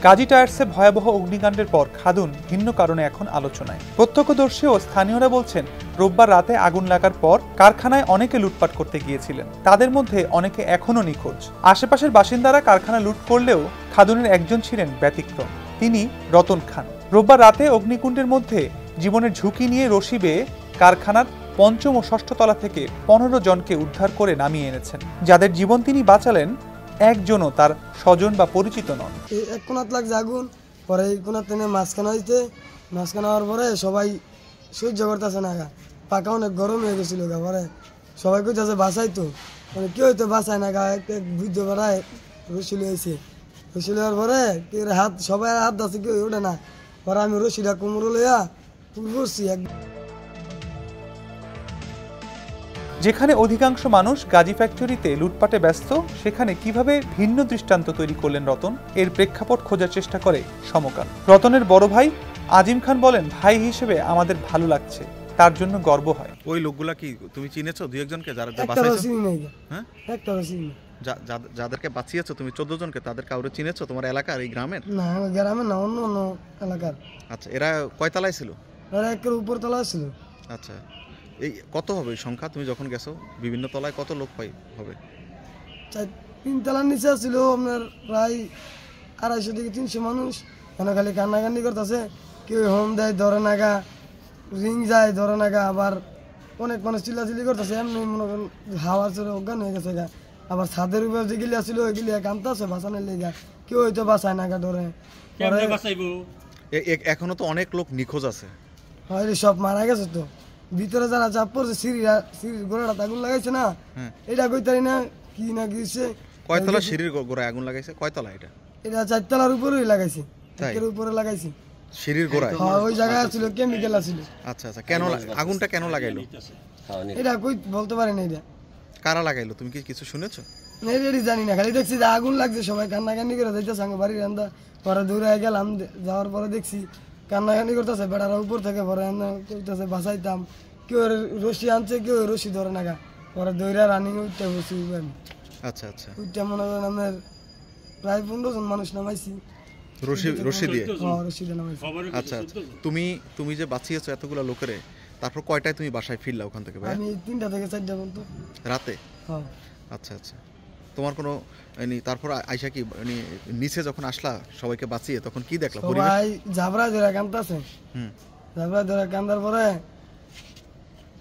গাজী টায়ার্সে ভয়াবহ অগ্নিকাণ্ডের পর খাদুন ভিন্ন কারণে এখন আলোচনায়। প্রত্যক্ষদর্শী ও স্থানীয়রা বলছেন, রোববার রাতে আগুন লাগার পর কারখানায় অনেকে লুটপাট করতে গিয়েছিলেন। তাদের মধ্যে অনেকে এখনও নিখোঁজ। আশেপাশের বাসিন্দারা কারখানা লুট করলেও খাদুনের একজন ছিলেন ব্যতিক্রম, তিনি রতন খান। রোববার রাতে অগ্নিকুণ্ডের মধ্যে জীবনের ঝুঁকি নিয়ে রশি বেয়ে কারখানার পঞ্চম ও ষষ্ঠ তলা থেকে 15 জনকে উদ্ধার করে নামিয়ে এনেছেন। যাদের জীবন তিনি বাঁচালেন, একজনও তার স্বজন বা পরিচিত নন। এক কোনাত লাগছে আগুন, পরে এই কোনাত টেনে মাঝখানে হইতে, মাঝখানে হওয়ার পরে সবাই সহ্য করতেছে না, পাকা অনেক গরম হয়ে গেছিল। পরে সবাই কইতেছে বাসাই তো, মানে কি হয়তো বাসায় না, এক বৃদ্ধ বেড়ায় রশি লইছে। রশি লওয়ার পরে হাত সবাই হাত আছে, কেউ ওঠে না। পরে আমি রশিটা কোমরে লইয়া করছি। যেখানে অধিকাংশ মানুষ গাজী ফ্যাক্টরিতে লুটপাটে ব্যস্ত, সেখানে কিভাবে ভিন্ন দৃষ্টান্ত তৈরি করলেন রতন, এর প্রেক্ষাপট খোঁজার চেষ্টা করে সমকাল। রতনের বড় ভাই আজিম খান বলেন, ভাই হিসেবে আমাদের ভালো লাগছে, তার জন্য গর্ব হয়। ওই লোকগুলা কি তুমি চিনেছো? দুই একজনকে যারা হ্যাঁ, যাদেরকে বাঁচিয়েছো তুমি 14 জনকে, তাদের কাউরে চিনেছো তোমার এলাকার, এই গ্রামের? না, গ্রামের না, অন্য অন্য এলাকার। আচ্ছা, এরা কয় তলায় ছিল? এরা একের উপর তলায় ছিল। আচ্ছা, এই কত হবে সংখ্যা? তুমি যখন গেছো বিভিন্ন তলায় কত লোক পাই হবে? 3 তলার নিচে ছিল আপনার প্রায় 250 থেকে 300 মানুষ। কেন খালি কান্নাকান্নি করতেছে, কেউ হোম দেয় ধরে নাগা, রিং যায় ধরে নাগা, আবার অনেক মানুষ চিল্লাচিল্লি করতেছে। এমনি মনে করেন হাওয়া চড়ে অজ্ঞান হয়ে গেছে গা। আবার ছাদের উপর যে গিলিয়া ছিল ওই গিলিয়া কামতাছে বাঁচানোর লেগা, কেউ হয়তো বাঁচায় নাগা ধরে। এখনো তো অনেক লোক নিখোঁজ আছে। হয় সব মারা গেছে তো। ভিতরে যারা চাপ পড়ছে, সিঁড়ির গোড়াটা আগুন লাগাইছে না, এটা কইতারি না কি না গিয়েছে। কয়তলা সিঁড়ির গোড়ায় আগুন লাগাইছে? কয়তলা এটা? এটা 4 তলার উপরেই লাগাইছে, এর উপরে লাগাইছে সিঁড়ির গোড়ায়। হ্যাঁ, ওই জায়গায় ছিল কেমিক্যাল আছিল। আচ্ছা আচ্ছা, কেন আগুনটা কেন লাগাইলো এটা কই বলতে পারি না। এটা কারা লাগাইলো, তুমি কি কিছু শুনেছো? এটি জানি না, খালি দেখছি যে আগুন লাগছে, সবাই কান্নাকান্নি করে যাইতেছে আমার বাড়ির রান্দা। পরে দৌড়ে গেলাম, যাওয়ার পরে দেখছি কান্নাকান্নি করতেছে বেড়ার উপর থেকে। পরে করতেছে বাঁচাইতাম, কেউ রশি আনছে, কেউ রশি ধরে নাগা। পরে দৌড়া রানিং উঠতে বসি আমি। আচ্ছা আচ্ছা, উঠতে মনে করেন আমার প্রায় 15 জন মানুষ নামাইছি রশি দিয়ে। রশি দিয়ে নামাইছি। আচ্ছা আচ্ছা, তুমি যে বাঁচিয়েছো এতগুলো লোকেরে, তারপর কয়টায় তুমি বাসায় ফিরলা ওখান থেকে? আমি 3টা থেকে 4টা পর্যন্ত রাতে। হ্যাঁ। আচ্ছা আচ্ছা, তোমার কোনো তারপর আইসা কি নিচে যখন আসলা সবাইকে বাঁচিয়ে, তখন কি দেখলা? সবাই ঝাবড়া ধরে কান্দাছে। ঝাবড়া ধরে কান্দার পরে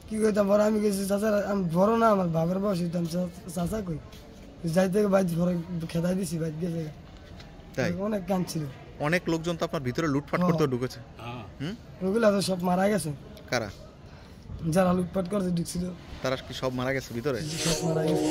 কি কইতাম, পরে আমি গেছি চাচা, আমি বড় না, আমার বাবার বয়স হইতাম, চাচা কই যাই থেকে বাইক ভরে খেদাই দিছি, বাইক গেছে। তাই অনেক কাঁদছিল। অনেক লোকজন তো আপনার ভিতরে লুটপাট করতে ঢুকেছে। ওগুলা তো সব মারা গেছে। কারা? যারা লুটপাট করতে ঢুকছিল তারা কি সব মারা গেছে ভিতরে? সব মারা গেছে।